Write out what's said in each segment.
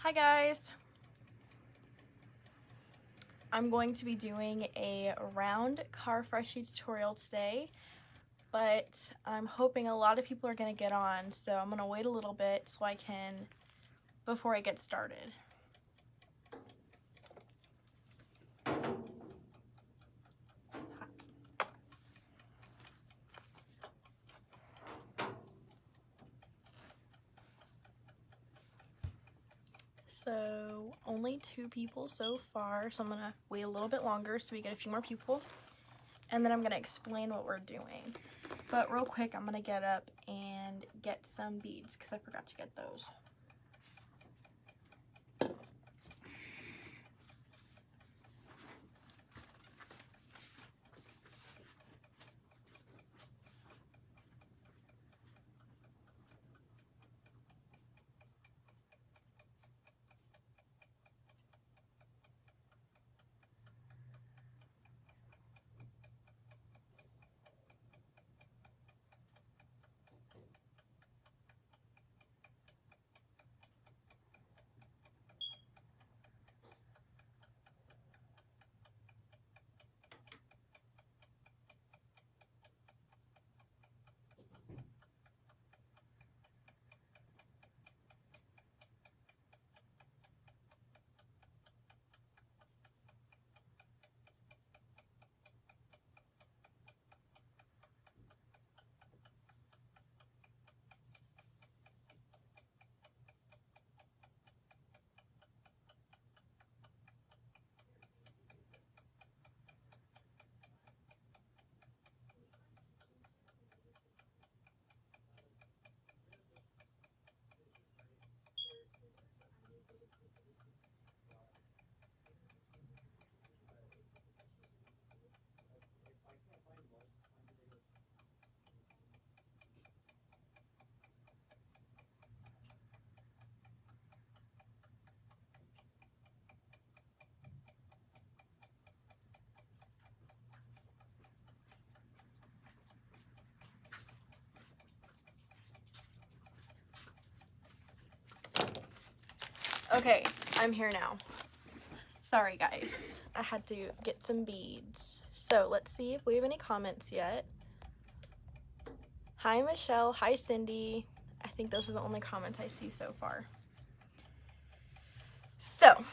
Hi guys! I'm going to be doing a round car freshie tutorial today, but I'm hoping a lot of people are going to get on, so I'm going to wait a little bit so I can, before I get started. So only 2 people so far, so I'm going to wait a little bit longer so we get a few more people, and then I'm going to explain what we're doing. But real quick, I'm going to get up and get some beads because I forgot to get those. Okay, I'm here now. Sorry guys, I had to get some beads. So let's see if we have any comments yet. Hi Michelle, hi Cindy. I think those are the only comments I see so far. So,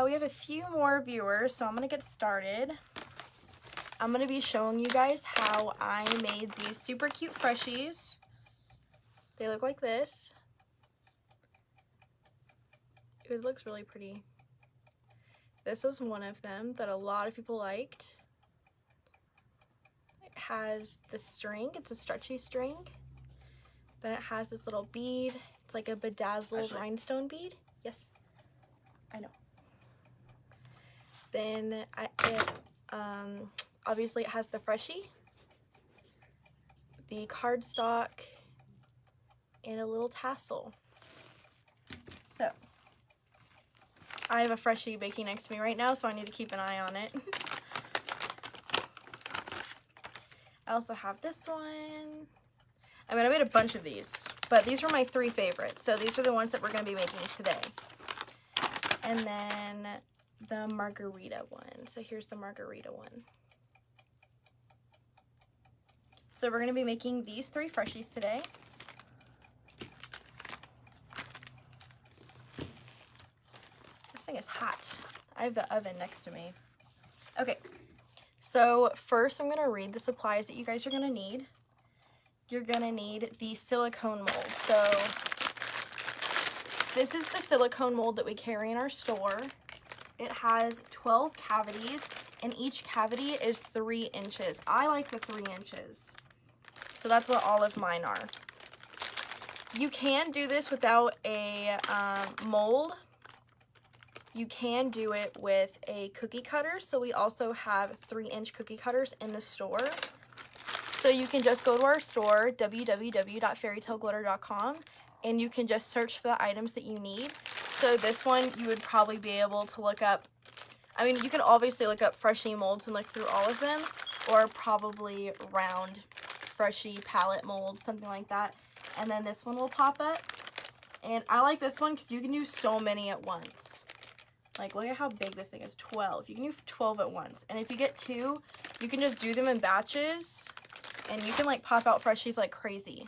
we have a few more viewers, so I'm gonna get started. I'm gonna be showing you guys how I made these super cute freshies. They look like this. It looks really pretty. This is one of them that a lot of people liked. It has the string, it's a stretchy string. Then it has this little bead. It's like a bedazzled rhinestone bead. Yes, I know. Then obviously it has the freshie, the cardstock, and a little tassel. So, I have a freshie baking next to me right now, so I need to keep an eye on it. I also have this one. I mean, I made a bunch of these, but these were my 3 favorites. So these are the ones that we're going to be making today. And then the margarita one. So here's the margarita one. So we're going to be making these 3 freshies today. This thing is hot. I have the oven next to me. Okay, so first I'm going to read the supplies that you guys are going to need. You're going to need the silicone mold. So this is the silicone mold that we carry in our store. It has 12 cavities, and each cavity is 3 inches. I like the 3 inches. So that's what all of mine are. You can do this without a mold. You can do it with a cookie cutter. So we also have 3-inch cookie cutters in the store. So you can just go to our store, www.fairytaleglitter.com, and you can just search for the items that you need. So this one, you would probably be able to look up, I mean, you can obviously look up freshie molds and look through all of them, or probably round freshie palette mold, something like that. And then this one will pop up. And I like this one because you can do so many at once. Like, look at how big this thing is, 12. You can do 12 at once. And if you get 2, you can just do them in batches. And you can, like, pop out freshies like crazy.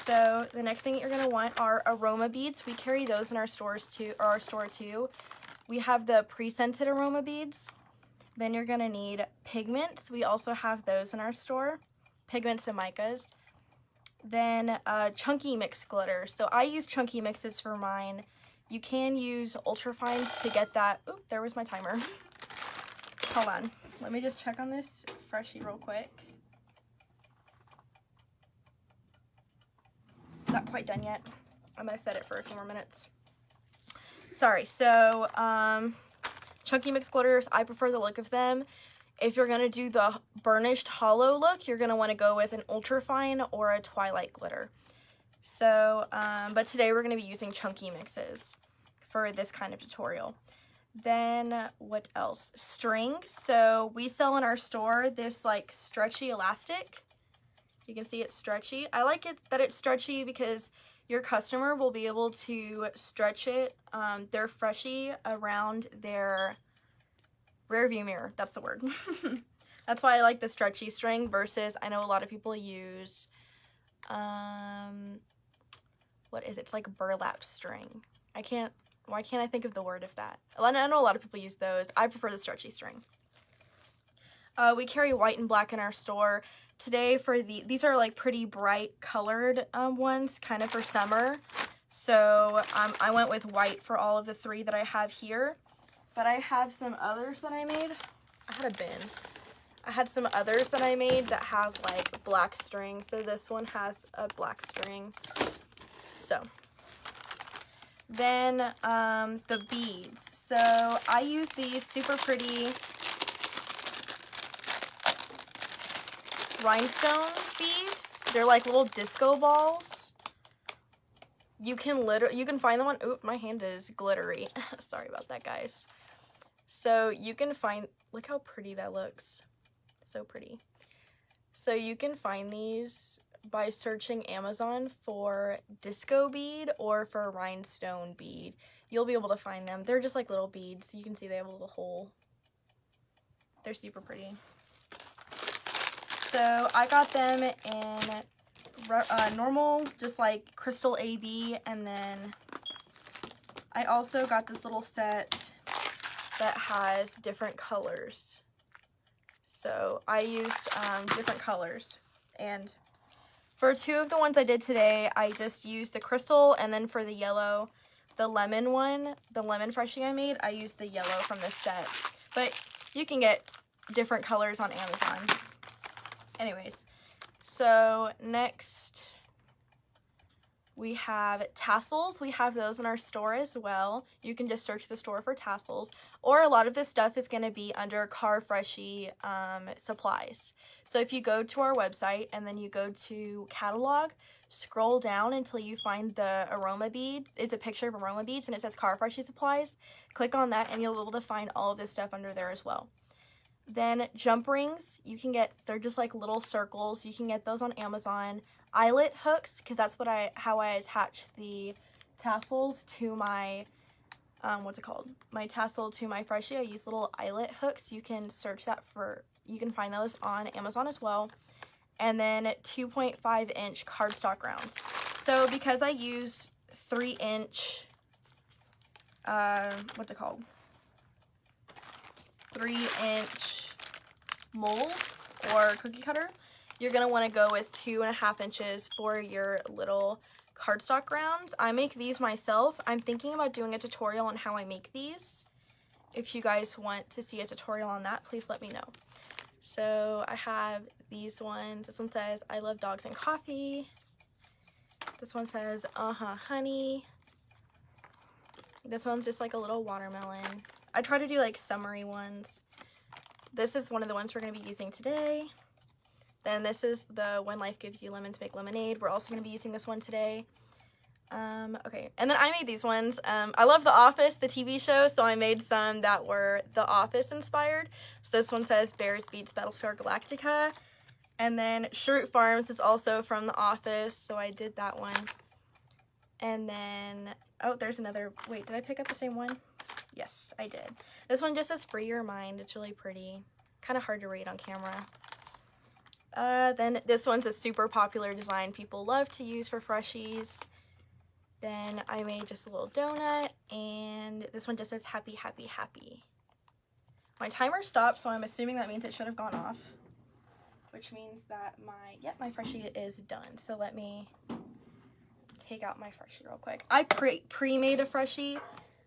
So, the next thing you're going to want are Aroma Beads. We carry those in our stores too, or our store too. We have the pre-scented Aroma Beads. Then you're going to need pigments. We also have those in our store. Pigments and Micas. Then chunky mix glitter. So I use chunky mixes for mine. You can use ultrafines to get that. Oop, there was my timer. Hold on. Let me just check on this freshie real quick. Not quite done yet. I'm going to set it for a few more minutes. Sorry. So chunky mix glitters, I prefer the look of them. If you're going to do the burnished hollow look, you're going to want to go with an ultrafine or a twilight glitter. So, but today we're going to be using chunky mixes for this kind of tutorial. Then, what else? String. So, we sell in our store this, like, stretchy elastic. You can see it's stretchy. I like it that it's stretchy because your customer will be able to stretch it, their freshie, around their rear view mirror. That's the word. That's why I like the stretchy string versus I know a lot of people use what is it? It's like burlap string. Why can't I think of the word of that? I know a lot of people use those. I prefer the stretchy string. We carry white and black in our store. Today for these are like pretty bright colored ones, kind of for summer. So I went with white for all of the 3 that I have here. But I have some others that I made. I had a bin. I had some others that I made that have like black string. So this one has a black string. So then the beads. So I use these super pretty rhinestone beads. They're like little disco balls. You can find them on, oop, my hand is glittery. Sorry about that, guys. So you can find, look how pretty that looks. So pretty. So you can find these by searching Amazon for disco bead or for rhinestone bead. You'll be able to find them. They're just like little beads. You can see they have a little hole. They're super pretty. So I got them in normal, just like crystal AB, and then I also got this little set that has different colors. So I used different colors, and for 2 of the ones I did today, I just used the crystal, and then for the yellow, the lemon one, the lemon freshie I made, I used the yellow from this set. But you can get different colors on Amazon. Anyways, so next we have tassels. We have those in our store as well. You can just search the store for tassels. Or a lot of this stuff is going to be under Car Freshie supplies. So if you go to our website and then you go to catalog, scroll down until you find the Aroma Bead. It's a picture of Aroma Beads and it says Car Freshie supplies. Click on that and you'll be able to find all of this stuff under there as well. Then jump rings, you can get, they're just like little circles. You can get those on Amazon. Eyelet hooks, because that's what how I attach the tassels to my, what's it called? My tassel to my freshie. I use little eyelet hooks. You can search that for, you can find those on Amazon as well. And then 2.5-inch cardstock rounds. So because I use 3-inch, what's it called? 3-inch mold or cookie cutter, you're going to want to go with 2.5 inches for your little cardstock rounds. I make these myself. I'm thinking about doing a tutorial on how I make these. If you guys want to see a tutorial on that, please let me know. So I have these ones. This one says, I love dogs and coffee. This one says, honey. This one's just like a little watermelon. I try to do like summery ones. This is one of the ones we're going to be using today. Then this is the When Life Gives You Lemons Make Lemonade. We're also going to be using this one today. Okay, and then I made these ones. I love The Office, the TV show, so I made some that were The Office inspired. So this one says Bears Beats Battlestar Galactica. And then Shrewt Farms is also from The Office, so I did that one. And then, oh, there's another, wait, did I pick up the same one? Yes, I did. This one just says Free Your Mind. It's really pretty. Kind of hard to read on camera. Then this one's a super popular design people love to use for freshies. Then I made just a little donut, and this one just says Happy, Happy, Happy. My timer stopped, so I'm assuming that means it should have gone off, which means that my freshie is done. So let me take out my freshie real quick. I pre-made a freshie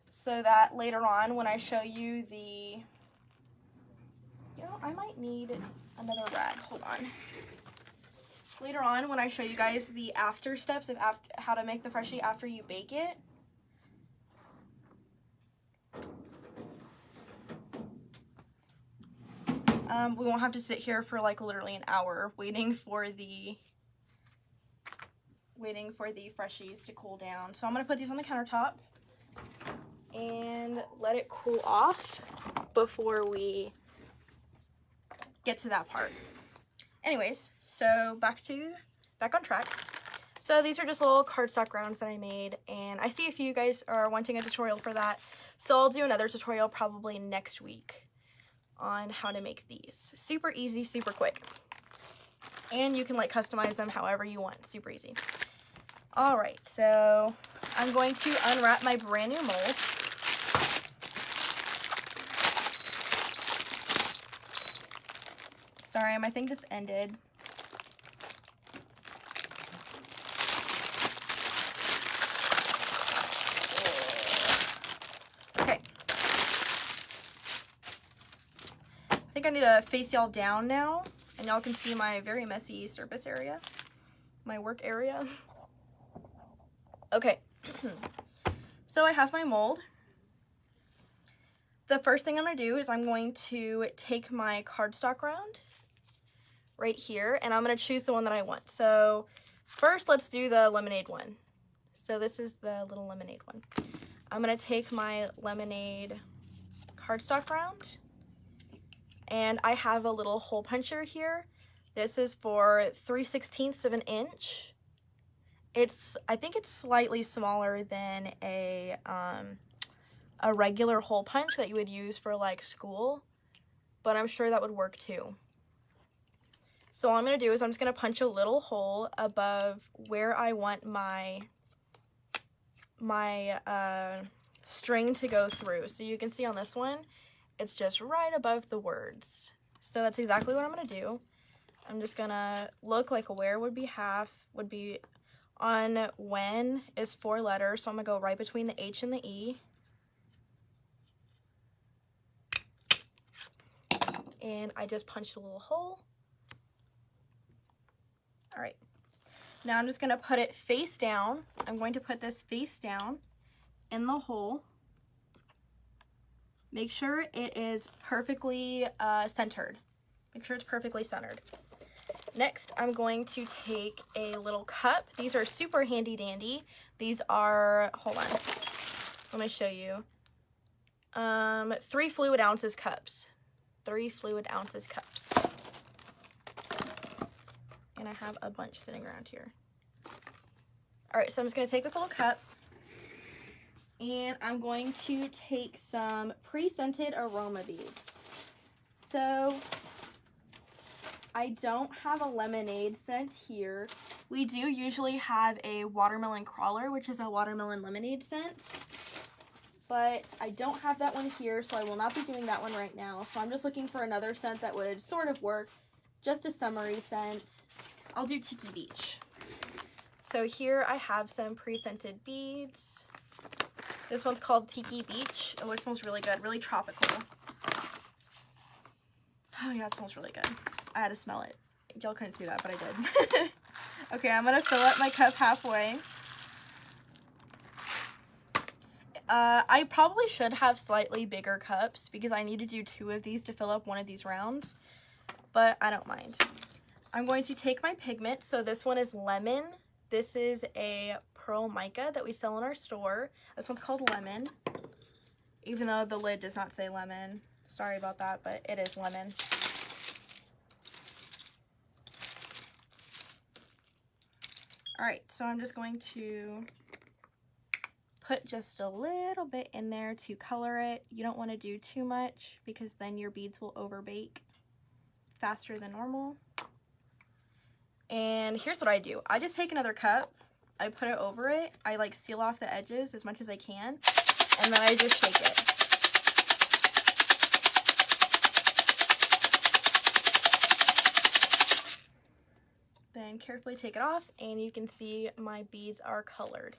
so that later on when I show you the, you know, I might need another rag. Hold on. Later on when I show you guys the after steps of how to make the freshie after you bake it, we won't have to sit here for like literally an hour waiting for the freshies to cool down. So I'm going to put these on the countertop and let it cool off before we get to that part. Anyways, so back on track. So these are just little cardstock rounds that I made, and I see a few of you guys are wanting a tutorial for that. So I'll do another tutorial probably next week on how to make these. Super easy, super quick. And you can like customize them however you want. Super easy. Alright, so I'm going to unwrap my brand new mold. Sorry, my thing just ended. Okay. I think I need to face y'all down now, and y'all can see my very messy surface area, my work area. Okay, so I have my mold. The first thing I'm going to do is I'm going to take my cardstock round right here, and I'm going to choose the one that I want. So first, let's do the lemonade one. So this is the little lemonade one. I'm going to take my lemonade cardstock round, and I have a little hole puncher here. This is for 3/16 of an inch. I think it's slightly smaller than a regular hole punch that you would use for like school, but I'm sure that would work too. So all I'm going to do is I'm just going to punch a little hole above where I want my string to go through. So you can see on this one, it's just right above the words. So that's exactly what I'm going to do. I'm just going to look like where would be half, would be on when is 4 letters. So I'm going to go right between the H and the E. And I just punched a little hole. All right, now I'm just gonna put it face down. I'm going to put this face down in the hole. Make sure it is perfectly centered. Make sure it's perfectly centered. Next, I'm going to take a little cup. These are super handy dandy. These are, hold on, let me show you. 3 fluid ounces cups. 3 fluid ounces cups. And I have a bunch sitting around here. Alright, so I'm just going to take this little cup, and I'm going to take some pre-scented Aroma Beads. So, I don't have a lemonade scent here. We do usually have a watermelon crawler, which is a watermelon lemonade scent. But I don't have that one here, so I will not be doing that one right now. So I'm just looking for another scent that would sort of work. Just a summery scent. I'll do Tiki Beach. So here I have some pre-scented beads. This one's called Tiki Beach. Oh, it smells really good. Really tropical. Oh yeah, it smells really good. I had to smell it. Y'all couldn't see that, but I did. Okay, I'm going to fill up my cup halfway. I probably should have slightly bigger cups because I need to do 2 of these to fill up one of these rounds, but I don't mind. I'm going to take my pigment. So this one is lemon. This is a pearl mica that we sell in our store. This one's called lemon, even though the lid does not say lemon. Sorry about that, but it is lemon. All right, so I'm just going to put just a little bit in there to color it. You don't want to do too much because then your beads will overbake faster than normal. And here's what I do. I just take another cup, I put it over it, I like seal off the edges as much as I can, and then I just shake it. Then carefully take it off, and you can see my beads are colored.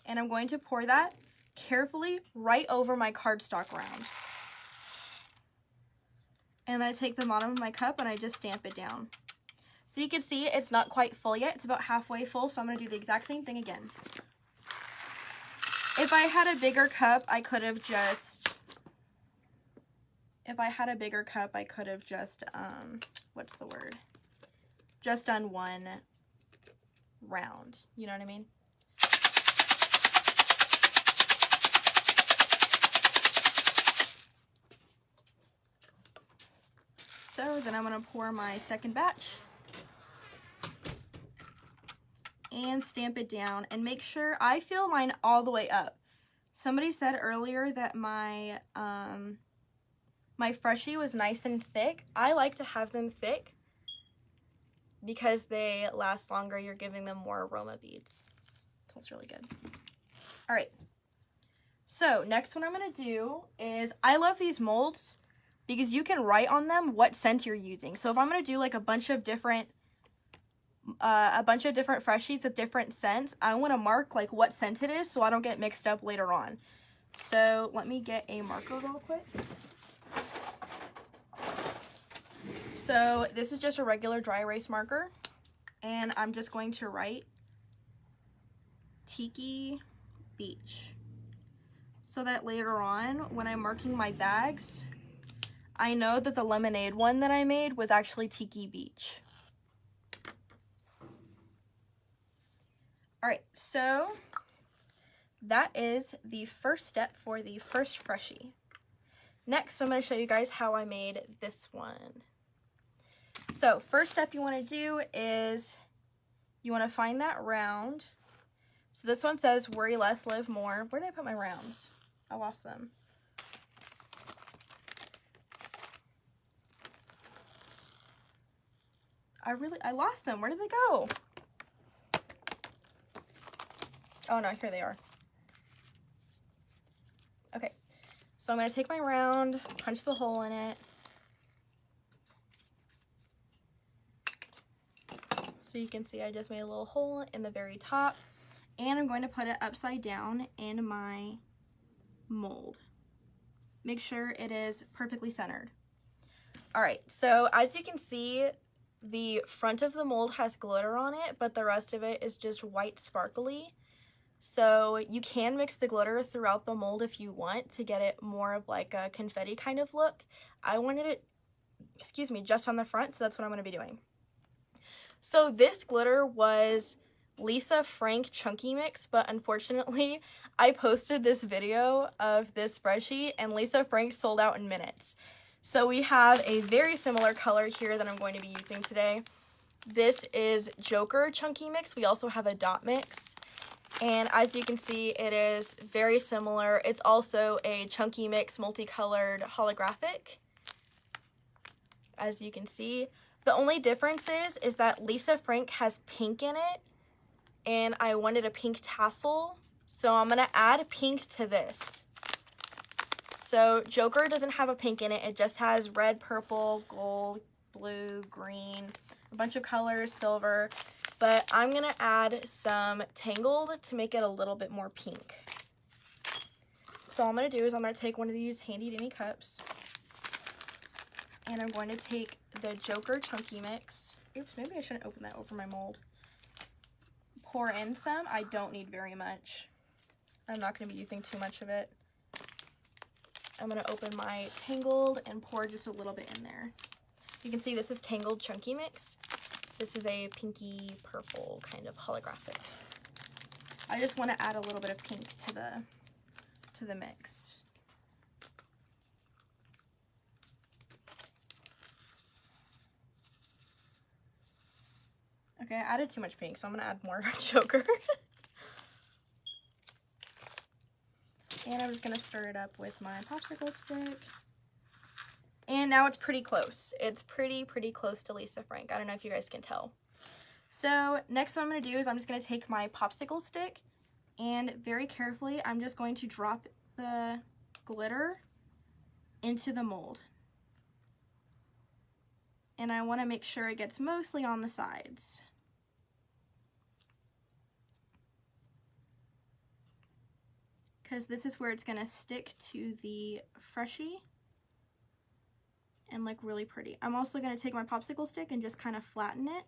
And I'm going to pour that carefully right over my cardstock round. And then I take the bottom of my cup and I just stamp it down. So you can see it's not quite full yet. It's about halfway full, so I'm going to do the exact same thing again. If I had a bigger cup, I could have just... what's the word? Just done one round. You know what I mean? So then I'm going to pour my second batch and stamp it down and make sure I fill mine all the way up. Somebody said earlier that my my freshie was nice and thick. I like to have them thick because they last longer. You're giving them more aroma beads. So it's really good. All right. So next one I'm going to do is, I love these molds because you can write on them what scent you're using. So if I'm going to do like a bunch of different freshies with different scents, I want to mark like what scent it is so I don't get mixed up later on. So let me get a marker real quick. So this is just a regular dry erase marker, and I'm just going to write Tiki Beach so that later on when I'm marking my bags, I know that the lemonade one that I made was actually Tiki Beach. All right, so that is the first step for the first freshie. Next, I'm going to show you guys how I made this one. So first step you want to do is you want to find that round. So this one says worry less, live more. Where did I put my rounds? I lost them. I lost them. Where did they go? Oh no, here they are. Okay, so I'm going to take my round, punch the hole in it. So you can see I just made a little hole in the very top, and I'm going to put it upside down in my mold. Make sure it is perfectly centered. All right, so as you can see, the front of the mold has glitter on it, but the rest of it is just white sparkly. So you can mix the glitter throughout the mold if you want to get it more of like a confetti kind of look. I wanted it, just on the front, so that's what I'm going to be doing. So this glitter was Lisa Frank Chunky Mix, but unfortunately I posted this video of this spreadsheet and Lisa Frank sold out in minutes. So we have a very similar color here that I'm going to be using today. This is Joker Chunky Mix. We also have a dot mix. And as you can see, it is very similar. It's also a Chunky Mix multicolored holographic. As you can see, the only difference is that Lisa Frank has pink in it, and I wanted a pink tassel, so I'm going to add pink to this. So Joker doesn't have a pink in it. It just has red, purple, gold, blue, green, a bunch of colors, silver. But I'm going to add some Tangled to make it a little bit more pink. So all I'm going to do is I'm going to take one of these handy dandy cups, and I'm going to take the Joker Chunky Mix. Oops, maybe I shouldn't open that over my mold. Pour in some. I don't need very much. I'm not going to be using too much of it. I'm going to open my Tangled and pour just a little bit in there. You can see this is Tangled Chunky Mix. This is a pinky purple kind of holographic. I just want to add a little bit of pink to the mix. Okay, I added too much pink, so I'm going to add more Joker. And I'm just going to stir it up with my popsicle stick. And now it's pretty close. It's pretty close to Lisa Frank. I don't know if you guys can tell. So next what I'm going to do is I'm just going to take my popsicle stick and very carefully I'm just going to drop the glitter into the mold. And I want to make sure it gets mostly on the sides. Because this is where it's going to stick to the Freshie and look really pretty. I'm also going to take my popsicle stick and just kind of flatten it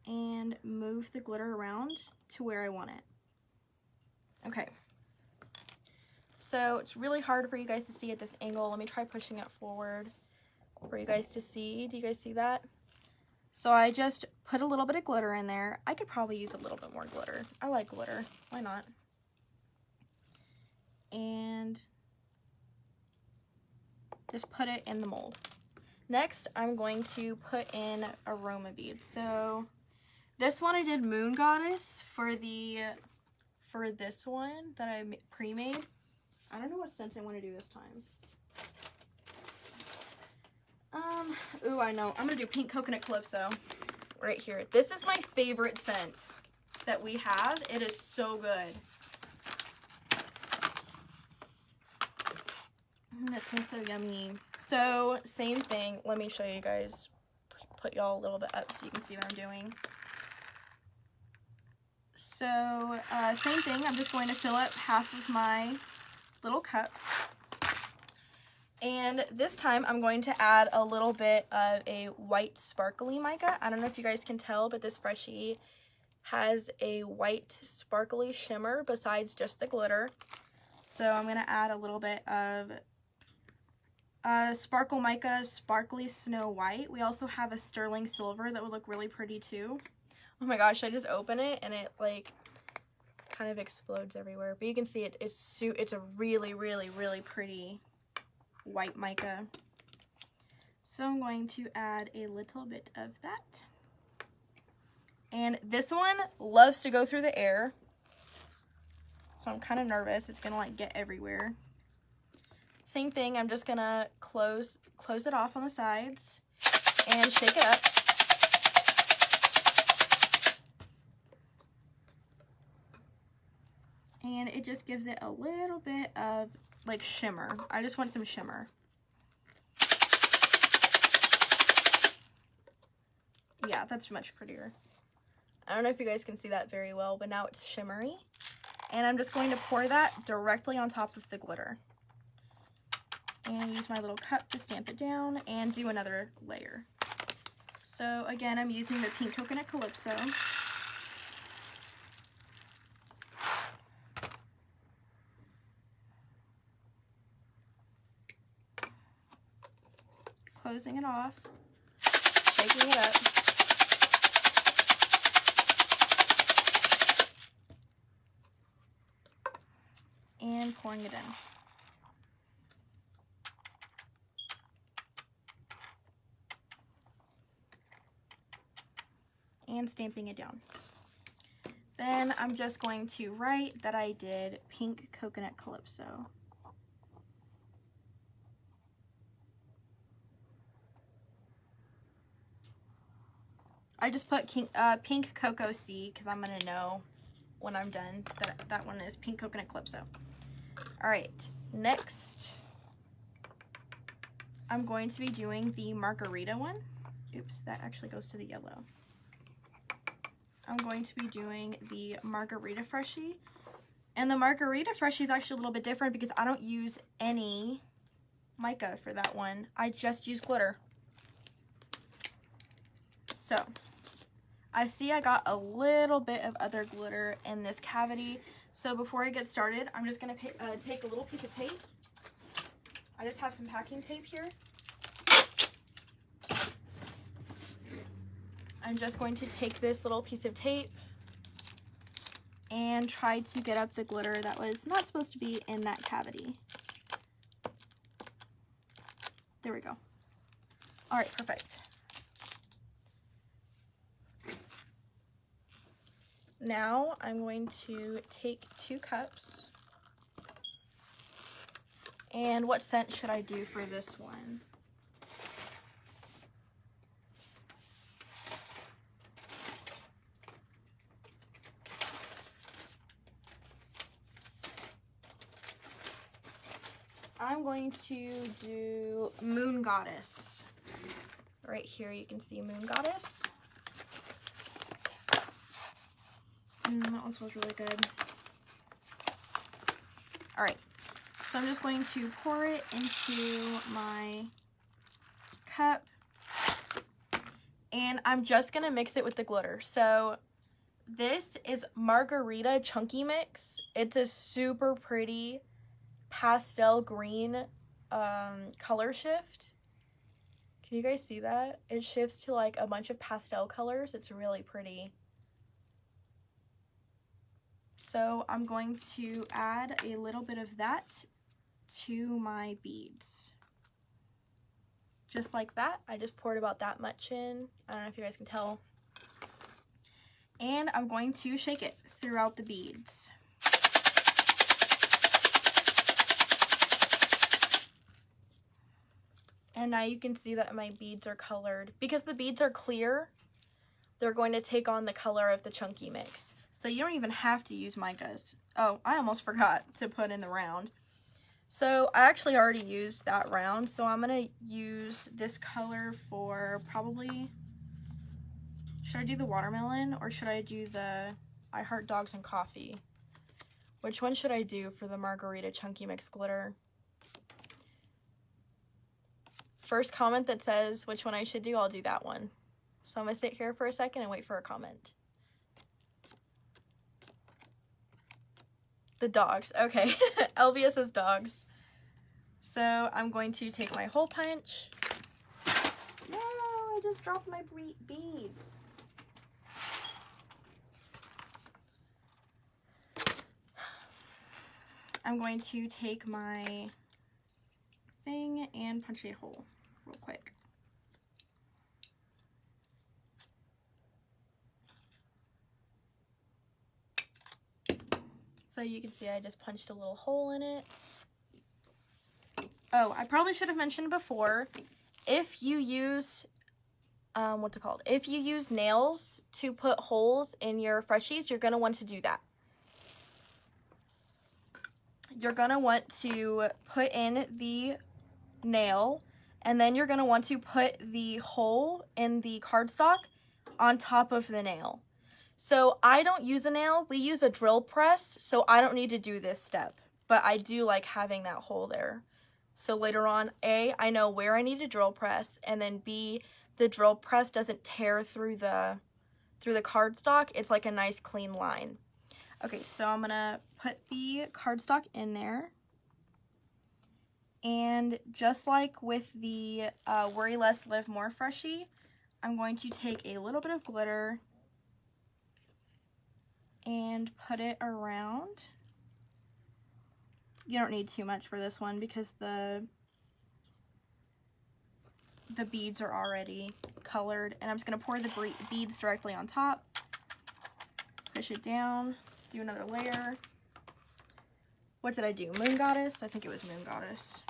and move the glitter around to where I want it. Okay. So it's really hard for you guys to see at this angle. Let me try pushing it forward for you guys to see. Do you guys see that? So I just put a little bit of glitter in there. I could probably use a little bit more glitter. I like glitter. Why not? And just put it in the mold. Next, I'm going to put in Aroma Beads. So this one I did Moon Goddess for this one that I pre-made. I don't know what scent I want to do this time. Ooh, I know. I'm gonna do Pink Coconut Calypso right here. This is my favorite scent that we have. It is so good. That smells so yummy. So same thing. Let me show you guys. Put y'all a little bit up so you can see what I'm doing. So same thing. I'm just going to fill up half of my little cup. And this time I'm going to add a little bit of a white sparkly mica. I don't know if you guys can tell, but this Freshie has a white sparkly shimmer besides just the glitter. So I'm going to add a little bit of Sparkle Mica Sparkly Snow White. We also have a sterling silver that would look really pretty too. Oh my gosh, I just open it and it like kind of explodes everywhere. But you can see it's a really pretty white mica. So I'm going to add a little bit of that. And this one loves to go through the air. So I'm kind of nervous. It's gonna like get everywhere. Same thing, I'm just gonna close it off on the sides and shake it up. And it just gives it a little bit of like shimmer. I just want some shimmer. Yeah, that's much prettier. I don't know if you guys can see that very well, but now it's shimmery. And I'm just going to pour that directly on top of the glitter. And use my little cup to stamp it down and do another layer. So again, I'm using the Pink Coconut Calypso. Closing it off, shaking it up. And pouring it in. And stamping it down. Then I'm just going to write that I did Pink Coconut Calypso. I just put Pink Cocoa Sea because I'm going to know when I'm done that that one is Pink Coconut Calypso. Alright, next I'm going to be doing the Margarita one. Oops, that actually goes to the yellow. I'm going to be doing the Margarita Freshie. And the Margarita Freshie is actually a little bit different because I don't use any mica for that one. I just use glitter. So, I see I got a little bit of other glitter in this cavity. So before I get started, I'm just going to take a little piece of tape. I just have some packing tape here. I'm just going to take this little piece of tape and try to get up the glitter that was not supposed to be in that cavity. There we go. All right, perfect. Now I'm going to take 2 cups And what scent should I do for this one? I'm going to do Moon Goddess. Right here you can see Moon Goddess. That one smells really good. Alright, so I'm just going to pour it into my cup. And I'm just going to mix it with the glitter. So this is Margarita Chunky mix. It's a super pretty pastel green color shift. Can you guys see that? It shifts to like a bunch of pastel colors. It's really pretty. So I'm going to add a little bit of that to my beads. Just like that. I just poured about that much in. I don't know if you guys can tell. And I'm going to shake it throughout the beads. And now you can see that my beads are colored. Because the beads are clear, they're going to take on the color of the chunky mix. So you don't even have to use Micas. Oh, I almost forgot to put in the round. So I actually already used that round. So I'm going to use this color for probably... Should I do the watermelon or should I do the I Heart Dogs and Coffee? Which one should I do for the Margarita Chunky Mix glitter? First comment that says which one I should do, I'll do that one. So I'm going to sit here for a second and wait for a comment. The dogs. Okay. Elvia says dogs. So I'm going to take my hole punch. No, I just dropped my beads. I'm going to take my thing and punch a hole real quick. So you can see I just punched a little hole in it. Oh, I probably should have mentioned before, if you use, what's it called? If you use nails to put holes in your freshies, you're going to want to do that. You're going to want to put in the nail, and then you're going to want to put the hole in the cardstock on top of the nail. So I don't use a nail, we use a drill press, so I don't need to do this step, but I do like having that hole there. So later on, A, I know where I need to drill press, and then B, the drill press doesn't tear through the cardstock. It's like a nice clean line. Okay, so I'm gonna put the cardstock in there. And just like with the Worry Less, Live More Freshie, I'm going to take a little bit of glitter and put it around. You don't need too much for this one because the beads are already colored. And I'm just going to pour the beads directly on top. Push it down. Do another layer. What did I do? Moon Goddess? I think it was Moon Goddess.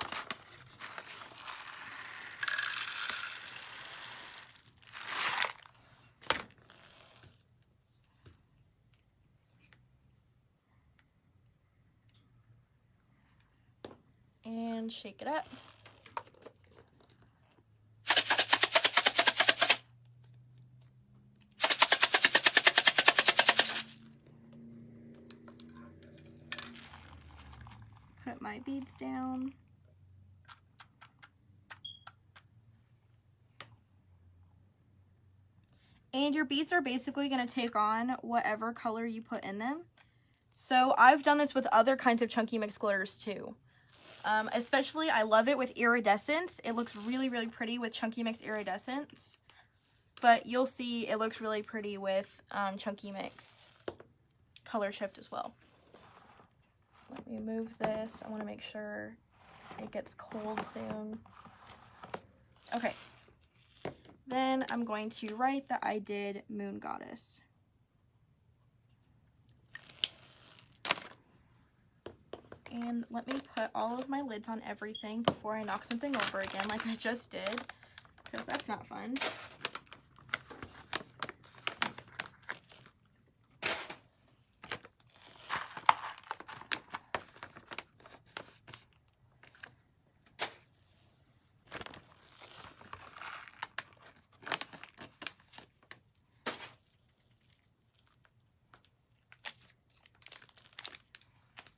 And shake it up. Put my beads down. And your beads are basically going to take on whatever color you put in them. So I've done this with other kinds of chunky mix glitters too. Especially, I love it with iridescence. It looks really, really pretty with Chunky Mix iridescence. But you'll see it looks really pretty with Chunky Mix color shift as well. Let me move this. I want to make sure it gets cold soon. Okay. Then I'm going to write that I did Moon Goddess. And let me put all of my lids on everything before I knock something over again like I just did, because that's not fun.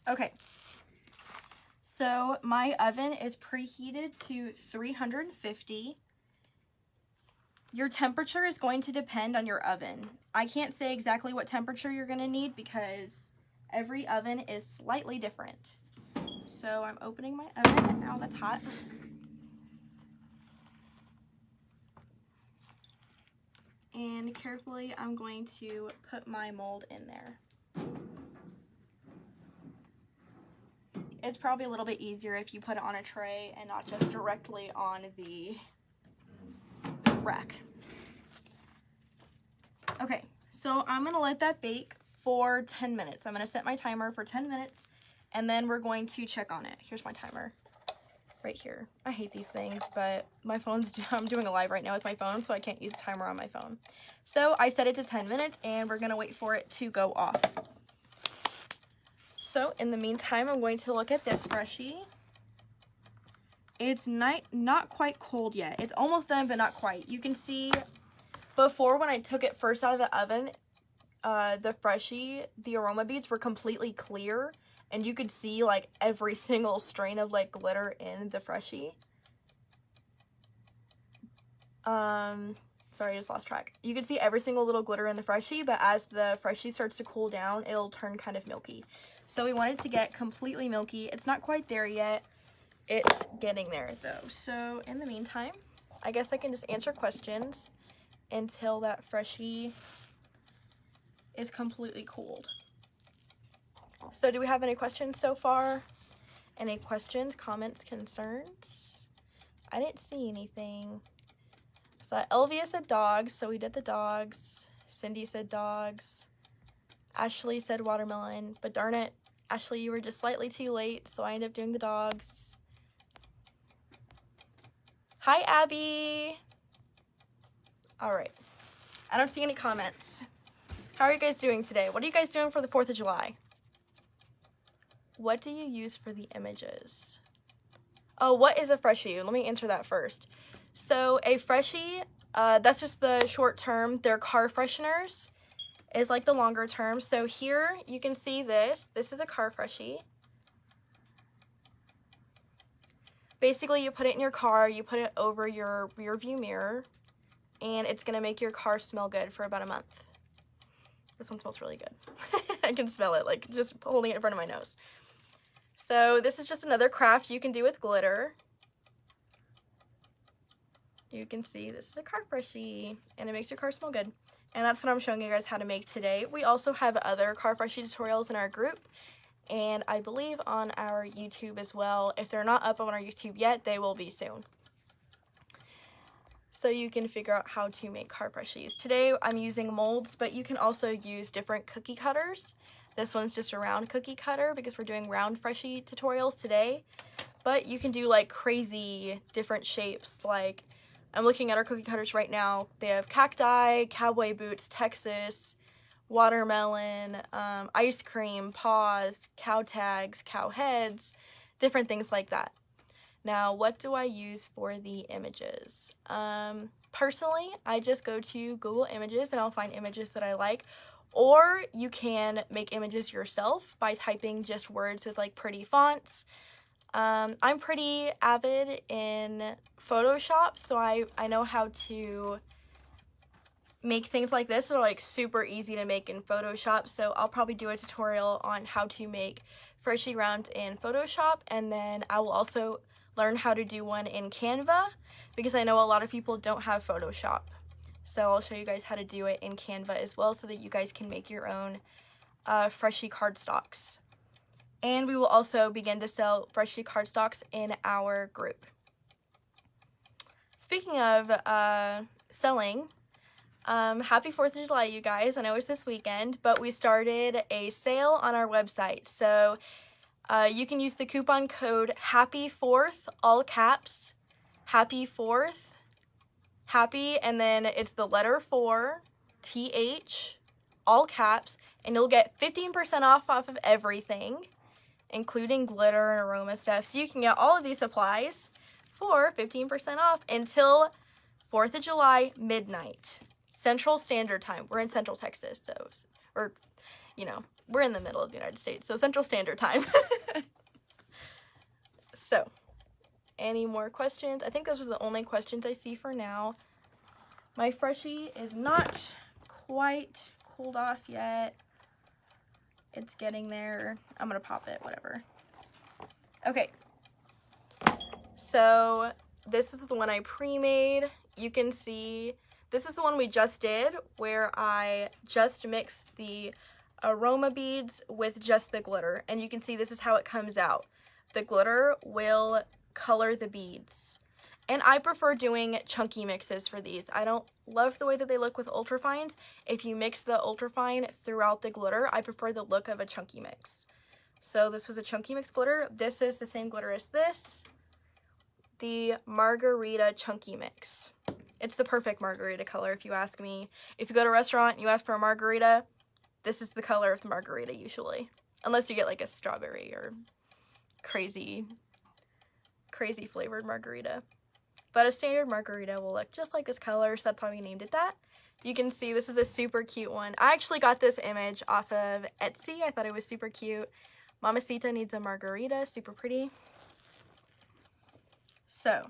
Okay, so my oven is preheated to 350. Your temperature is going to depend on your oven. I can't say exactly what temperature you're going to need because every oven is slightly different. So I'm opening my oven now that's hot. And carefully I'm going to put my mold in there. It's probably a little bit easier if you put it on a tray and not just directly on the rack. Okay, so I'm gonna let that bake for 10 minutes. I'm gonna set my timer for 10 minutes and then we're going to check on it. Here's my timer right here. I hate these things, but my phone's, I'm doing a live right now with my phone, so I can't use a timer on my phone. So I set it to 10 minutes and we're gonna wait for it to go off. So in the meantime, I'm going to look at this Freshie. It's not quite cold yet. It's almost done, but not quite. You can see before when I took it first out of the oven, the Freshie, the Aroma Beads were completely clear. And you could see like every single strain of like glitter in the Freshie. Sorry, I just lost track. You can see every single little glitter in the Freshie, but as the Freshie starts to cool down, it'll turn kind of milky. So we want it to get completely milky. It's not quite there yet. It's getting there though. So in the meantime, I guess I can just answer questions until that Freshie is completely cooled. So do we have any questions so far? Any questions, comments, concerns? I didn't see anything. So Elvia said dogs, so we did the dogs. Cindy said dogs. Ashley said watermelon, but darn it, Ashley, you were just slightly too late, so I ended up doing the dogs. Hi, Abby. All right. I don't see any comments. How are you guys doing today? What are you guys doing for the 4th of July? What do you use for the images? Oh, what is a Freshie? Let me answer that first. So a Freshie, that's just the short term. They're car fresheners. Is like the longer term. So here you can see this. This is a car Freshie. Basically, you put it in your car, you put it over your rear view mirror, and it's gonna make your car smell good for about a month. This one smells really good. I can smell it, like just holding it in front of my nose. So this is just another craft you can do with glitter. You can see this is a car Freshie, and it makes your car smell good. And that's what I'm showing you guys how to make today. We also have other car Freshie tutorials in our group, and I believe on our YouTube as well. If they're not up on our YouTube yet, they will be soon. So you can figure out how to make car Freshies. Today I'm using molds, but you can also use different cookie cutters. This one's just a round cookie cutter because we're doing round Freshie tutorials today. But you can do like crazy different shapes. Like I'm looking at our cookie cutters right now. They have cacti, cowboy boots, Texas, watermelon, ice cream, paws, cow tags, cow heads, different things like that. Now, what do I use for the images? Personally, I just go to Google Images and I'll find images that I like. Or you can make images yourself by typing just words with like pretty fonts. I'm pretty avid in Photoshop, so I know how to make things like this that are like super easy to make in Photoshop. So I'll probably do a tutorial on how to make Freshie rounds in Photoshop, and then I will also learn how to do one in Canva because I know a lot of people don't have Photoshop. So I'll show you guys how to do it in Canva as well so that you guys can make your own Freshie cardstocks. And we will also begin to sell Freshie cardstocks in our group. Speaking of selling, happy 4th of July, you guys. I know it's this weekend, but we started a sale on our website. So You can use the coupon code HAPPY4TH, all caps, HAPPY4TH, happy, and then it's the letter 4, TH, all caps, and you'll get 15% off of everything, including glitter and aroma stuff. So you can get all of these supplies for 15% off until 4th of July, midnight, Central Standard Time. We're in Central Texas, so, or, you know, we're in the middle of the United States, so Central Standard Time. So, any more questions? I think those are the only questions I see for now. My Freshie is not quite cooled off yet. It's getting there. I'm gonna pop it, whatever. Okay. So, this is the one I pre-made. You can see, this is the one we just did, where I just mixed the Aroma Beads with just the glitter. And you can see this is how it comes out. The glitter will color the beads. And I prefer doing chunky mixes for these. I don't love the way that they look with ultrafines. If you mix the ultrafine throughout the glitter, I prefer the look of a chunky mix. So this was a chunky mix glitter. This is the same glitter as this. The Margarita Chunky mix. It's the perfect margarita color if you ask me. If you go to a restaurant and you ask for a margarita, this is the color of the margarita usually. Unless you get like a strawberry or crazy flavored margarita. But a standard margarita will look just like this color, so that's why we named it that. You can see this is a super cute one. I actually got this image off of Etsy. I thought it was super cute. Mamacita needs a margarita, super pretty. So,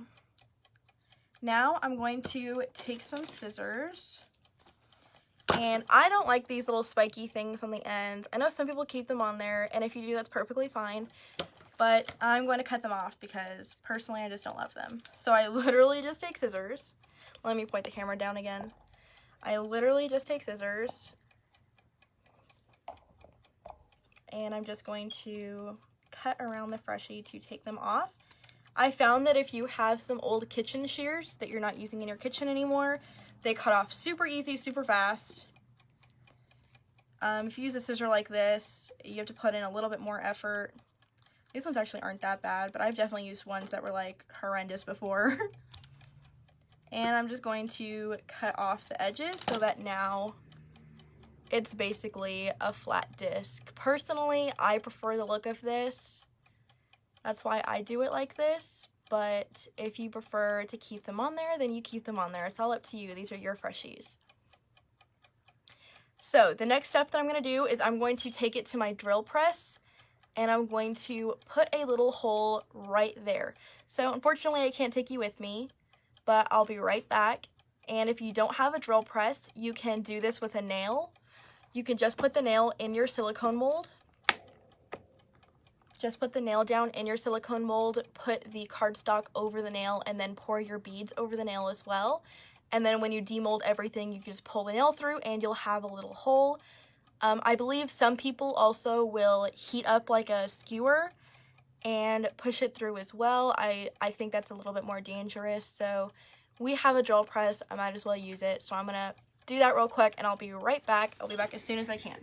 now I'm going to take some scissors. And I don't like these little spiky things on the ends. I know some people keep them on there, and if you do, that's perfectly fine. But I'm going to cut them off because personally I just don't love them. So I literally just take scissors. Let me point the camera down again. I literally just take scissors. And I'm just going to cut around the Freshie to take them off. I found that if you have some old kitchen shears that you're not using in your kitchen anymore, they cut off super easy, super fast. If you use a scissor like this, you have to put in a little bit more effort. These ones actually aren't that bad, but I've definitely used ones that were like horrendous before. And I'm just going to cut off the edges so that now it's basically a flat disc. Personally, I prefer the look of this. That's why I do it like this. But if you prefer to keep them on there, then you keep them on there. It's all up to you. These are your Freshies. So the next step that I'm going to do is I'm going to take it to my drill press. And I'm going to put a little hole right there. So unfortunately I can't take you with me, but I'll be right back. And if you don't have a drill press, you can do this with a nail. You can just put the nail in your silicone mold. Just put the nail down in your silicone mold, put the cardstock over the nail, and then pour your beads over the nail as well. And then when you demold everything, you can just pull the nail through and you'll have a little hole. I believe some people also will heat up like a skewer and push it through as well. I think that's a little bit more dangerous. So we have a drill press. I might as well use it. So I'm going to do that real quick and I'll be right back. I'll be back as soon as I can.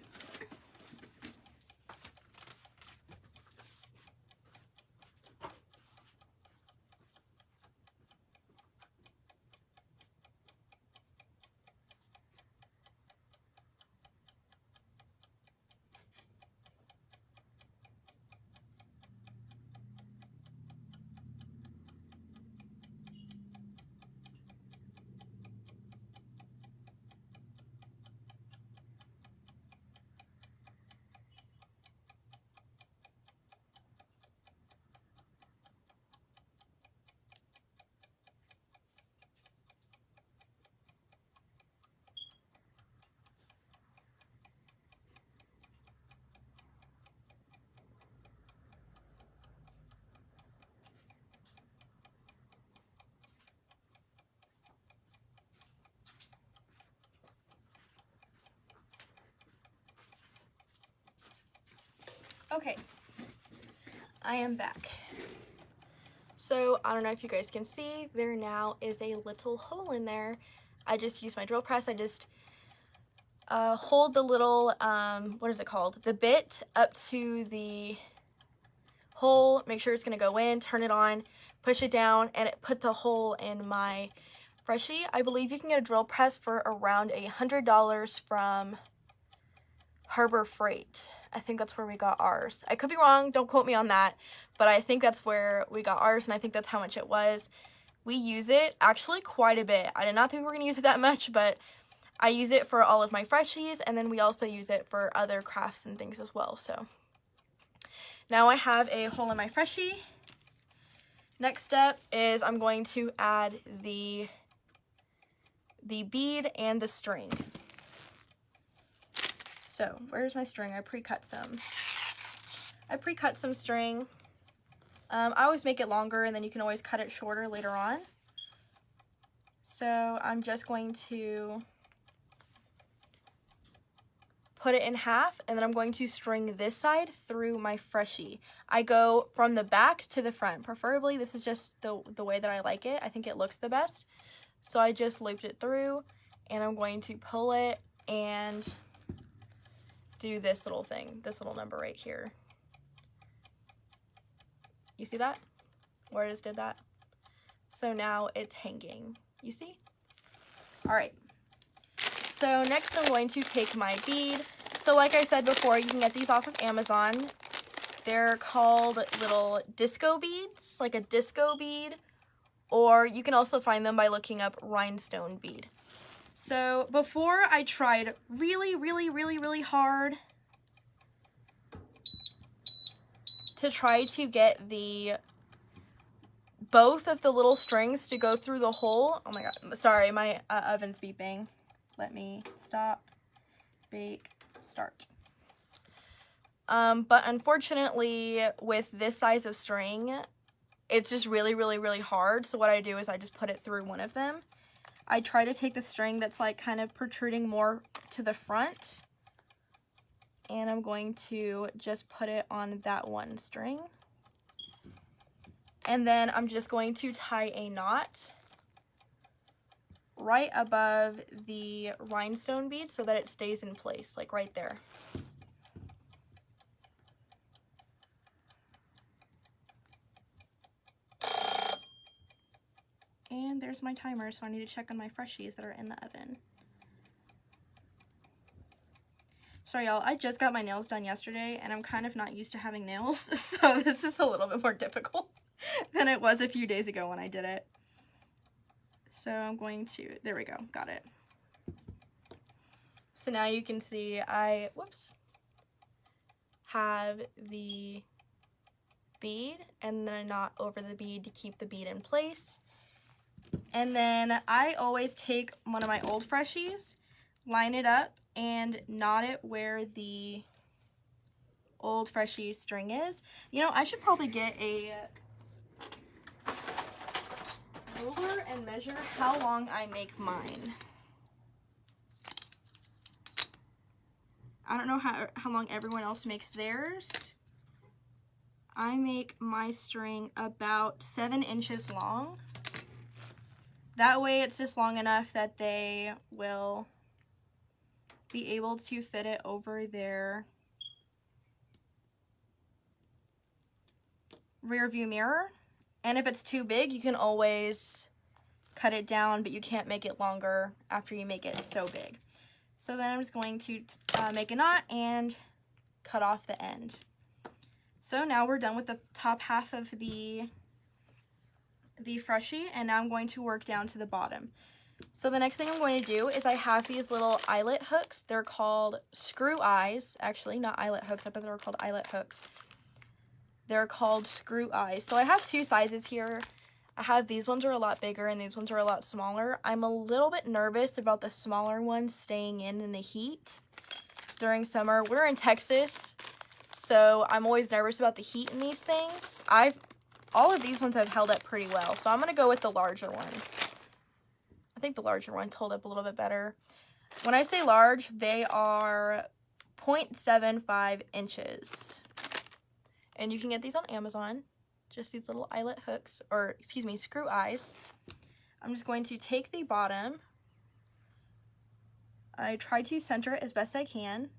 Okay, I am back. So I don't know if you guys can see, there now is a little hole in there. I just used my drill press. I just hold the little, what is it called? The bit up to the hole, make sure it's going to go in, turn it on, push it down, and it puts a hole in my Freshie. I believe you can get a drill press for around $100 from Harbor Freight. I think that's where we got ours. I could be wrong, don't quote me on that, but I think that's where we got ours, and I think that's how much it was. We use it actually quite a bit. I did not think we were going to use it that much, but I use it for all of my Freshies, and then we also use it for other crafts and things as well. So now I have a hole in my Freshie. Next step is I'm going to add the bead and the string. So where's my string? I pre-cut some string. I always make it longer, and then you can always cut it shorter later on. So I'm just going to put it in half, and then I'm going to string this side through my Freshie. I go from the back to the front. Preferably, this is just the way that I like it. I think it looks the best. So I just looped it through, and I'm going to pull it and do this little thing, this little number right here. You see that? Where I just did that? So now it's hanging. You see? All right. So next I'm going to take my bead. So like I said before, you can get these off of Amazon. They're called little disco beads, like a disco bead, or you can also find them by looking up rhinestone bead. So before I tried really hard to try to get both of the little strings to go through the hole. Oh my god, sorry, my oven's beeping. Let me stop, bake, start. But unfortunately, with this size of string, it's just really hard. So what I do is I just put it through one of them. I try to take the string that's like kind of protruding more to the front, and I'm going to just put it on that one string. And then I'm just going to tie a knot right above the rhinestone bead so that it stays in place, like right there. And there's my timer, so I need to check on my Freshies that are in the oven. Sorry y'all, I just got my nails done yesterday, and I'm kind of not used to having nails, so this is a little bit more difficult than it was a few days ago when I did it. So I'm going to, there we go, got it. So now you can see I, have the bead and then a knot over the bead to keep the bead in place. And then I always take one of my old Freshies, line it up, and knot it where the old Freshie string is. You know, I should probably get a ruler and measure how long I make mine. I don't know how long everyone else makes theirs. I make my string about 7 inches long. That way it's just long enough that they will be able to fit it over their rear view mirror. And if it's too big, you can always cut it down, but you can't make it longer after you make it so big. So then I'm just going to make a knot and cut off the end. So now we're done with the top half of the Freshie, and now I'm going to work down to the bottom. So the next thing I'm going to do is I have these little eyelet hooks. They're called screw eyes. Actually, not eyelet hooks. I thought they were called eyelet hooks. They're called screw eyes. So I have 2 sizes here. I have these ones are a lot bigger and these ones are a lot smaller. I'm a little bit nervous about the smaller ones staying in the heat during summer. We're in Texas, so I'm always nervous about the heat in these things. All of these ones have held up pretty well, so I'm going to go with the larger ones. I think the larger ones hold up a little bit better. When I say large, they are 0.75 inches. And you can get these on Amazon. Just these little eyelet hooks, or excuse me, screw eyes. I'm just going to take the bottom. I try to center it as best I can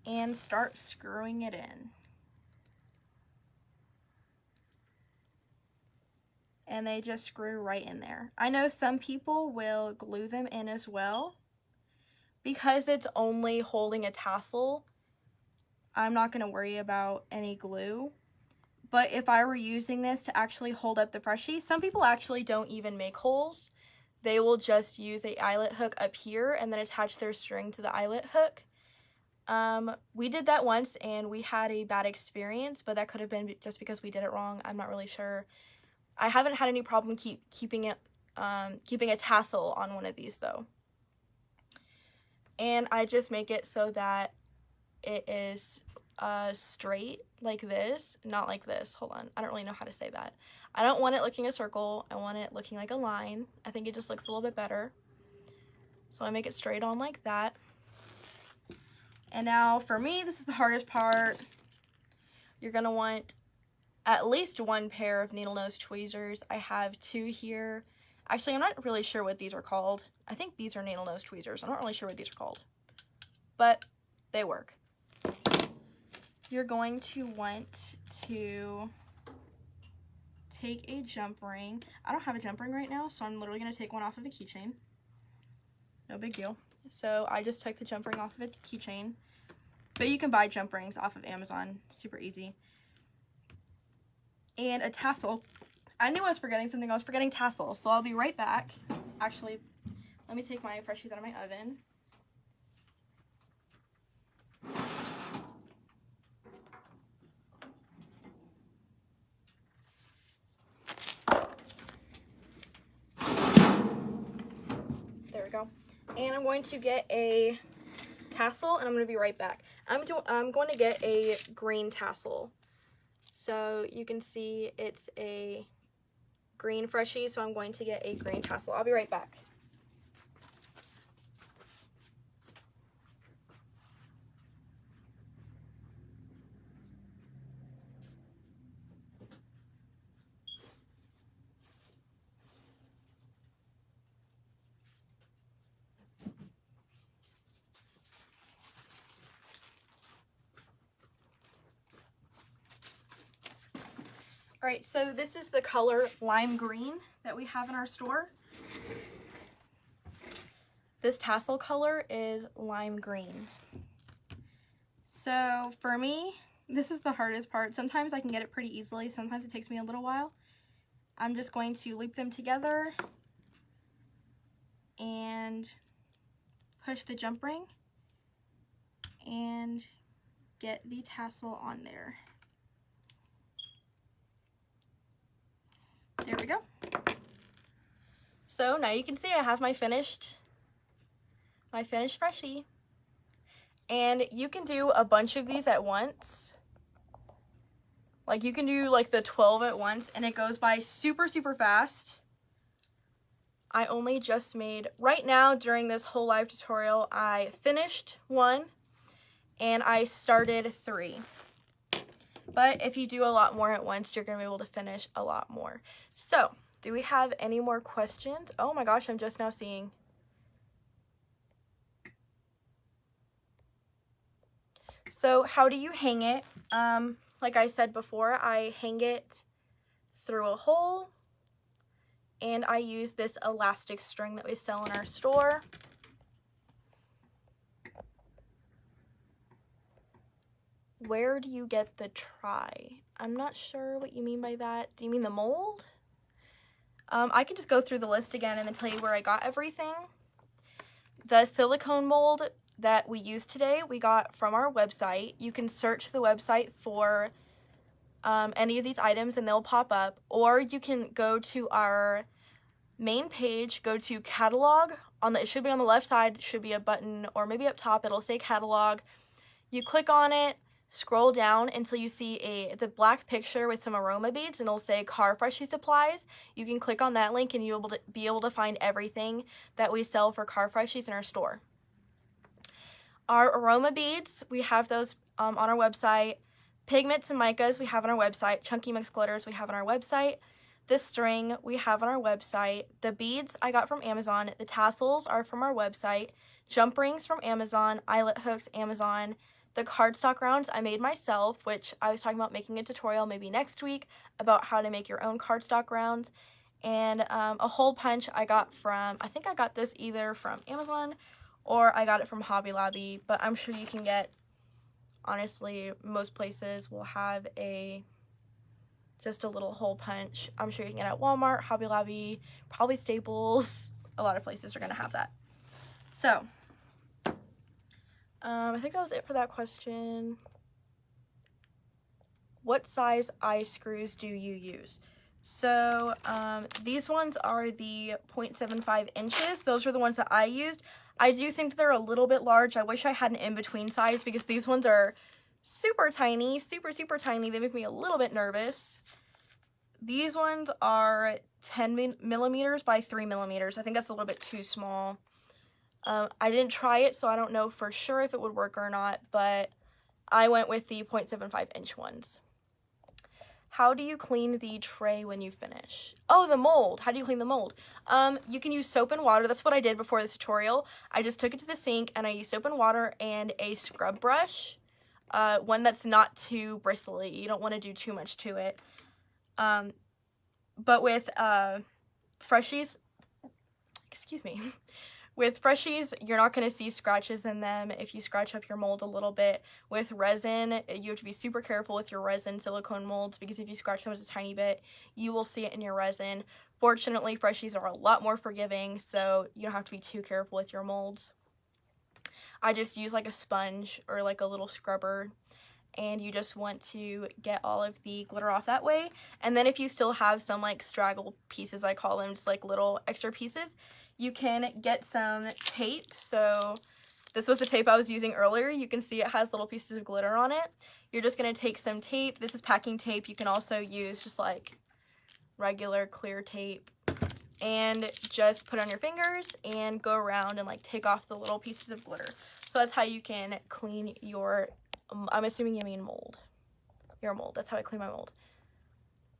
and start screwing it in. and they just screw right in there. I know some people will glue them in as well. Because it's only holding a tassel, I'm not going to worry about any glue. But if I were using this to actually hold up the freshie, some people actually don't even make holes. They will just use a eyelet hook up here and then attach their string to the eyelet hook. We did that once and we had a bad experience, but that could have been just because we did it wrong. I'm not really sure. I haven't had any problem keeping a tassel on one of these though. And I just make it so that it is straight like this, not like this. Hold on, I don't really know how to say that. I don't want it looking a circle, I want it looking like a line. I think it just looks a little bit better. So I make it straight on like that. And now for me, this is the hardest part. You're gonna want at least one pair of needle nose tweezers. I have two here. Actually, I'm not really sure what these are called. I think these are needle nose tweezers. I'm not really sure what these are called, but they work. You're going to want to take a jump ring. I don't have a jump ring right now, so I'm literally going to take one off of a keychain. No big deal. So I just took the jump ring off of a keychain, but you can buy jump rings off of Amazon. Super easy. And a tassel. I knew I was forgetting something. I was forgetting tassel, so I'll be right back. Actually, let me take my freshies out of my oven. There we go. And I'm going to get a tassel, and I'm going to be right back. I'm going to get a green tassel. So you can see it's a green freshie, so I'm going to get a green tassel. I'll be right back. Alright, so this is the color lime green that we have in our store. This tassel color is lime green. So for me, this is the hardest part. Sometimes I can get it pretty easily, sometimes it takes me a little while. I'm just going to loop them together and push the jump ring and get the tassel on there. There we go. So now you can see I have my finished freshie. And you can do a bunch of these at once. Like you can do like the 12 at once and it goes by super, super fast. I only just made, right now during this whole live tutorial, I finished one and I started 3. But if you do a lot more at once, you're going to be able to finish a lot more. So, do we have any more questions? Oh my gosh, I'm just now seeing. So, how do you hang it? Like I said before, I hang it through a hole. And I use this elastic string that we sell in our store. Where do you get the try? I'm not sure what you mean by that. Do you mean the mold? I can just go through the list again and then tell you where I got everything. The silicone mold that we use today, we got from our website. You can search the website for any of these items and they'll pop up. Or you can go to our main page, go to catalog. It should be on the left side, should be a button, or maybe up top, it'll say catalog. You click on it. Scroll down until you see it's a black picture with some aroma beads and it'll say car freshie supplies. You can click on that link and you'll be able to find everything that we sell for car freshies in our store. Our aroma beads, we have those on our website. Pigments and micas we have on our website. Chunky mix glitters we have on our website. The string we have on our website. The beads I got from Amazon. The tassels are from our website. Jump rings from Amazon. Eyelet hooks, Amazon. The cardstock rounds I made myself, which I was talking about making a tutorial maybe next week about how to make your own cardstock rounds. And a hole punch I got from, I think I got this either from Amazon or I got it from Hobby Lobby, but I'm sure you can get, honestly, most places will have just a little hole punch. I'm sure you can get it at Walmart, Hobby Lobby, probably Staples. A lot of places are going to have that. So, I think that was it for that question. What size eye screws do you use? So, these ones are the 0.75 inches. Those are the ones that I used. I do think they're a little bit large. I wish I had an in-between size because these ones are super tiny, super tiny. They make me a little bit nervous. These ones are 10 millimeters by 3 millimeters. I think that's a little bit too small. I didn't try it, so I don't know for sure if it would work or not, but I went with the 0.75 inch ones. How do you clean the tray when you finish? Oh, the mold. How do you clean the mold? You can use soap and water. That's what I did before this tutorial. I just took it to the sink and I used soap and water and a scrub brush. One that's not too bristly. You don't want to do too much to it. But with freshies, excuse me, with freshies, you're not going to see scratches in them if you scratch up your mold a little bit. With resin, you have to be super careful with your resin silicone molds because if you scratch them just a tiny bit, you will see it in your resin. Fortunately, freshies are a lot more forgiving, so you don't have to be too careful with your molds. I just use like a sponge or like a little scrubber, and you just want to get all of the glitter off that way. And then if you still have some like straggle pieces, I call them, just like little extra pieces, you can get some tape. So this was the tape I was using earlier. You can see it has little pieces of glitter on it. You're just going to take some tape. This is packing tape. You can also use just like regular clear tape and just put it on your fingers and go around and like take off the little pieces of glitter. So that's how you can clean your, I'm assuming you mean mold. Your mold. That's how I clean my mold.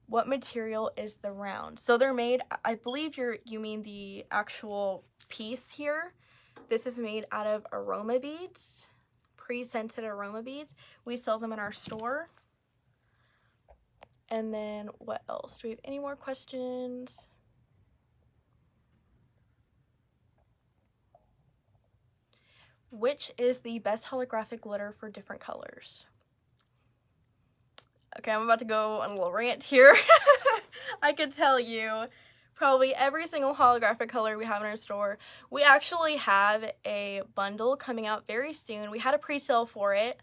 What material is the round? So they're made, I believe you mean the actual piece here. This is made out of Aroma Beads, pre-scented Aroma Beads. We sell them in our store. And then what else? Do we have any more questions? Which is the best holographic glitter for different colors? Okay, I'm about to go on a little rant here. I could tell you probably every single holographic color we have in our store. We actually have a bundle coming out very soon. We had a pre-sale for it,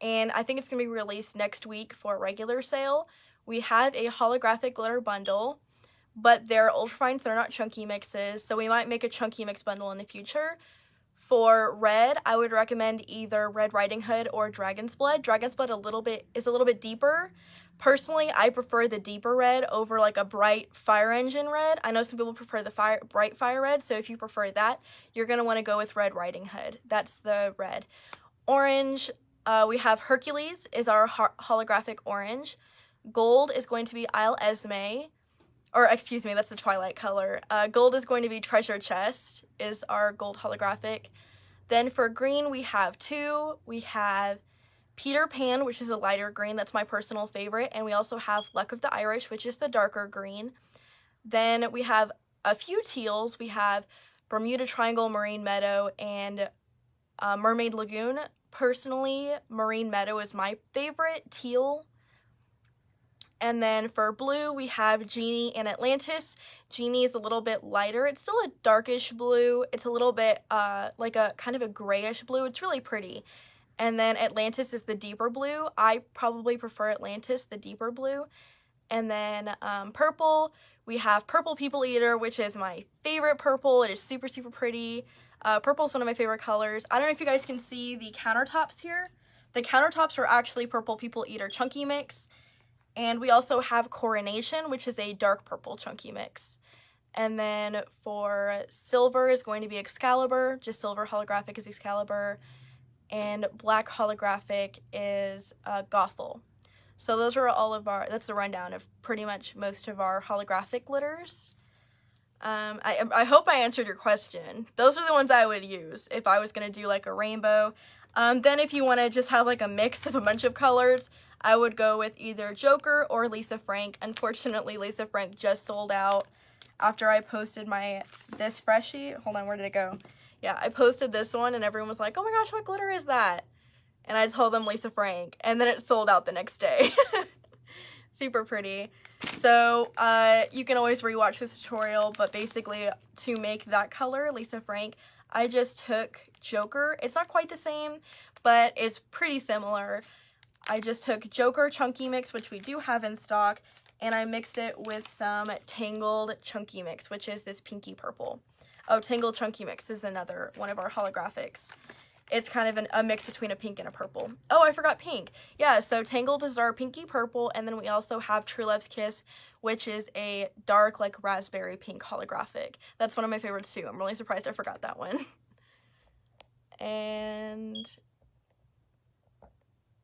and I think it's going to be released next week for a regular sale. We have a holographic glitter bundle, but they're ultrafine, they're not chunky mixes, so we might make a chunky mix bundle in the future. For red, I would recommend either Red Riding Hood or Dragon's Blood. Dragon's Blood is a little bit deeper. Personally, I prefer the deeper red over like a bright fire engine red. I know some people prefer the bright fire red, so if you prefer that, you're going to want to go with Red Riding Hood. That's the red. Orange, we have Hercules is our holographic orange. Gold is going to be Isle Esme. Or, excuse me, that's the Twilight color. Gold is going to be Treasure Chest, is our gold holographic. Then for green, we have two. We have Peter Pan, which is a lighter green. That's my personal favorite. And we also have Luck of the Irish, which is the darker green. Then we have a few teals. We have Bermuda Triangle, Marine Meadow, and Mermaid Lagoon. Personally, Marine Meadow is my favorite teal. And then for blue, we have Genie and Atlantis. Genie is a little bit lighter. It's still a darkish blue. It's a little bit like a kind of a grayish blue. It's really pretty. And then Atlantis is the deeper blue. I probably prefer Atlantis, the deeper blue. And then purple, we have Purple People Eater, which is my favorite purple. It is super, super pretty. Purple is one of my favorite colors. I don't know if you guys can see the countertops here. The countertops are actually Purple People Eater Chunky Mix. And we also have Coronation, which is a dark purple chunky mix. And then for silver is going to be Excalibur. Just silver holographic is Excalibur. And black holographic is Gothel. So those are all of that's the rundown of pretty much most of our holographic glitters. I hope I answered your question. Those are the ones I would use if I was going to do like a rainbow. Then if you want to just have like a mix of a bunch of colors, I would go with either Joker or Lisa Frank. Unfortunately, Lisa Frank just sold out, after I posted this freshie. Hold on, where did it go? Yeah, I posted this one and everyone was like, oh my gosh, what glitter is that? And I told them Lisa Frank, and then it sold out the next day. Super pretty. So you can always rewatch this tutorial, but basically to make that color, Lisa Frank, I just took Joker. It's not quite the same, but it's pretty similar. I just took Joker Chunky Mix, which we do have in stock, and I mixed it with some Tangled Chunky Mix, which is this pinky purple. Oh, Tangled Chunky Mix is another one of our holographics. It's kind of a mix between a pink and a purple. Oh, I forgot pink. Yeah, so Tangled is our pinky purple, and then we also have True Love's Kiss, which is a dark, like, raspberry pink holographic. That's one of my favorites, too. I'm really surprised I forgot that one. And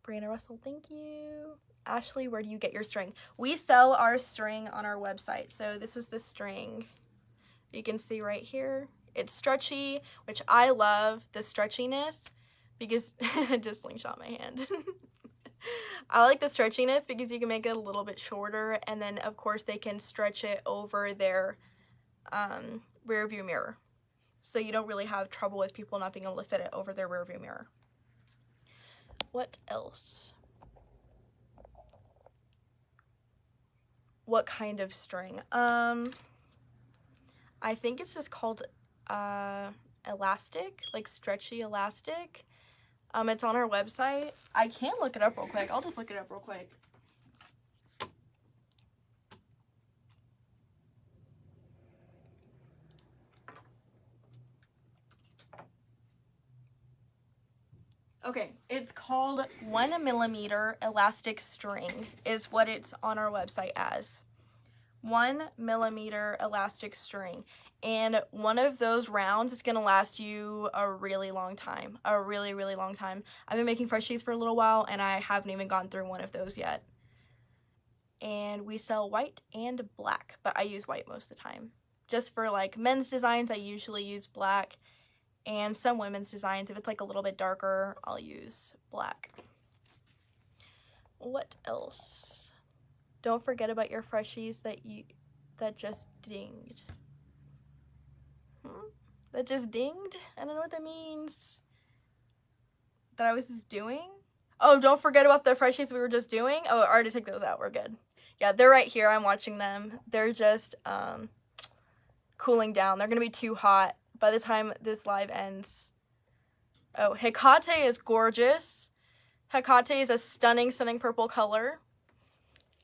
Brianna Russell, thank you. Ashley, where do you get your string? We sell our string on our website. So this was the string. You can see right here. It's stretchy, which I love the stretchiness because I just slingshot my hand. I like the stretchiness because you can make it a little bit shorter, and then of course they can stretch it over their rear view mirror. So you don't really have trouble with people not being able to fit it over their rear view mirror. What else? What kind of string? I think it's just called elastic, like stretchy elastic. It's on our website. I can look it up real quick. I'll just look it up real quick. Okay, it's called 1mm elastic string is what it's on our website as. 1mm elastic string, and one of those rounds is going to last you a really long time, a really long time. I've been making freshies for a little while and I haven't even gone through one of those yet. And we sell white and black, but I use white most of the time. Just for like men's designs, I usually use black, and some women's designs, if it's like a little bit darker, I'll use black. What else? Don't forget about your freshies that just dinged. That just dinged? I don't know what that means. That I was just doing? Oh, don't forget about the freshies we were just doing. Oh, I already took those out. We're good. Yeah, they're right here. I'm watching them. They're just cooling down. They're going to be too hot by the time this live ends. Oh, Hecate is gorgeous. Hecate is a stunning purple color.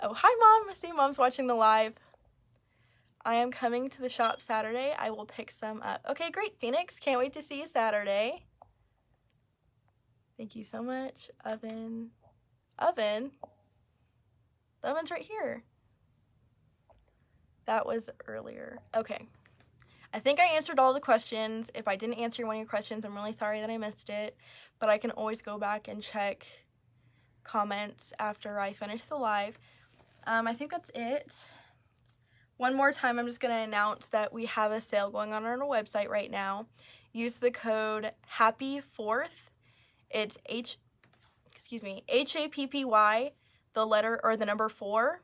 Oh, hi, Mom. I see Mom's watching the live. I am coming to the shop Saturday. I will pick some up. Okay, great, Phoenix. Can't wait to see you Saturday. Thank you so much. Oven. The oven's right here. That was earlier. Okay. I think I answered all the questions. If I didn't answer one of your questions, I'm really sorry that I missed it. But I can always go back and check comments after I finish the live. I think that's it. One more time, I'm just going to announce that we have a sale going on our website right now. Use the code HAPPY4th. It's HAPPY, the letter or the number 4,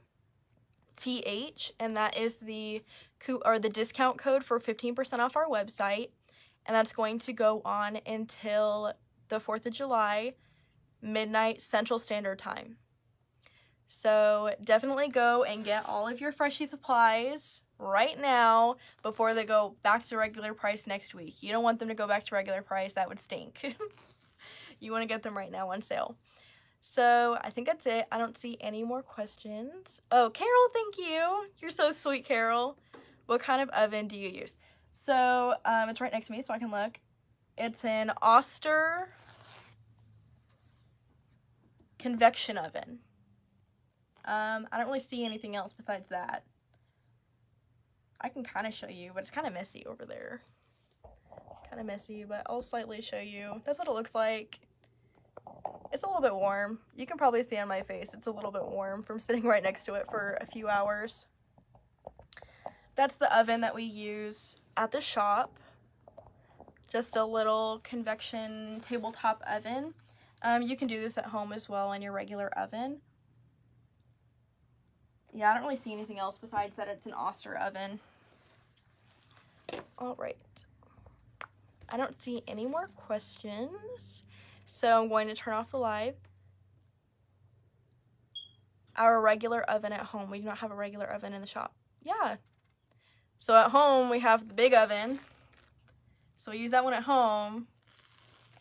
TH, and that is the discount code for 15% off our website. And that's going to go on until the 4th of July, midnight Central Standard Time. So definitely go and get all of your freshie supplies right now before they go back to regular price next week. You don't want them to go back to regular price. That would stink. You want to get them right now on sale. So I think that's it. I don't see any more questions. Oh, Carol, thank you. You're so sweet, Carol. What kind of oven do you use? So it's right next to me so I can look. It's an Oster convection oven. I don't really see anything else besides that. I can kind of show you, but it's kind of messy over there. Kind of messy, but I'll slightly show you. That's what it looks like. It's a little bit warm. You can probably see on my face it's a little bit warm from sitting right next to it for a few hours. That's the oven that we use at the shop. Just a little convection tabletop oven. You can do this at home as well in your regular oven. Yeah, I don't really see anything else besides that it's an Oster oven. All right. I don't see any more questions, so I'm going to turn off the live. Our regular oven at home. We do not have a regular oven in the shop. Yeah. So at home, we have the big oven. So we use that one at home.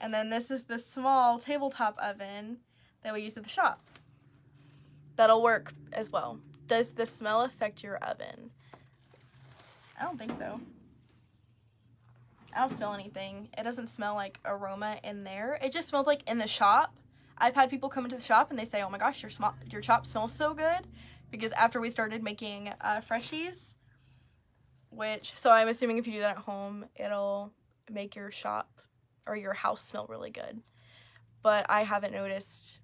And then this is the small tabletop oven that we use at the shop. That'll work as well. Does the smell affect your oven? I don't think so. I don't smell anything. It doesn't smell like aroma in there. It just smells like in the shop. I've had people come into the shop and they say, oh my gosh, your shop smells so good. Because after we started making freshies, so I'm assuming if you do that at home, it'll make your shop or your house smell really good. But I haven't noticed,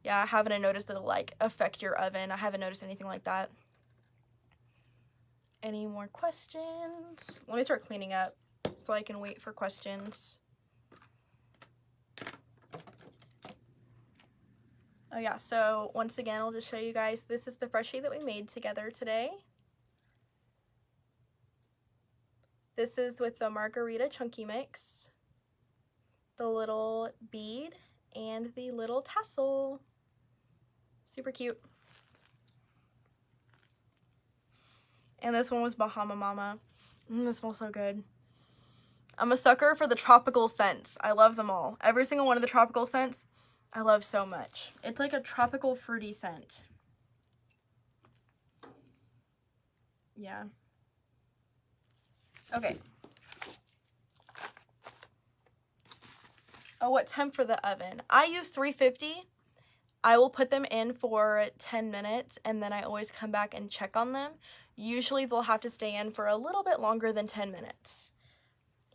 I haven't noticed that it'll like affect your oven. I haven't noticed anything like that. Any more questions? Let me start cleaning up so I can wait for questions. Oh yeah, so once again, I'll just show you guys, this is the freshie that we made together today. This is with the Margarita Chunky mix, the little bead, and the little tassel. Super cute. And this one was Bahama Mama. This smells so good. I'm a sucker for the tropical scents. I love them all. Every single one of the tropical scents, I love so much. It's like a tropical fruity scent. Yeah. Okay. Oh, what temp for the oven? I use 350. I will put them in for 10 minutes and then I always come back and check on them. Usually they'll have to stay in for a little bit longer than 10 minutes.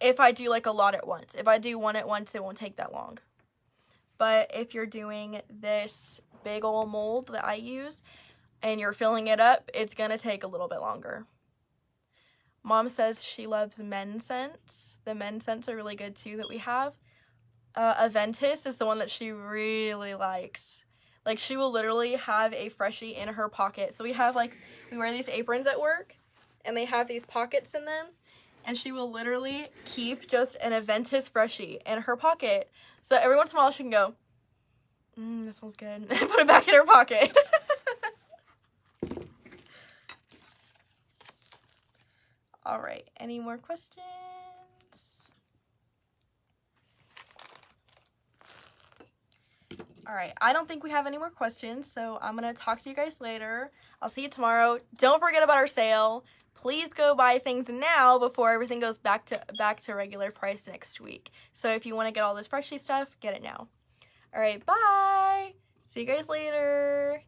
If I do like a lot at once. If I do one at once, it won't take that long. But if you're doing this big old mold that I use and you're filling it up, it's going to take a little bit longer. Mom says she loves men's scents. The men's scents are really good too that we have. Aventus is the one that she really likes. Like she will literally have a freshie in her pocket. So we wear these aprons at work and they have these pockets in them. And she will literally keep just an Aventus freshie in her pocket. So that every once in a while she can go, this smells good. And put it back in her pocket. All right, any more questions? All right, I don't think we have any more questions, so I'm going to talk to you guys later. I'll see you tomorrow. Don't forget about our sale. Please go buy things now before everything goes back to regular price next week. So if you want to get all this freshie stuff, get it now. All right, bye. See you guys later.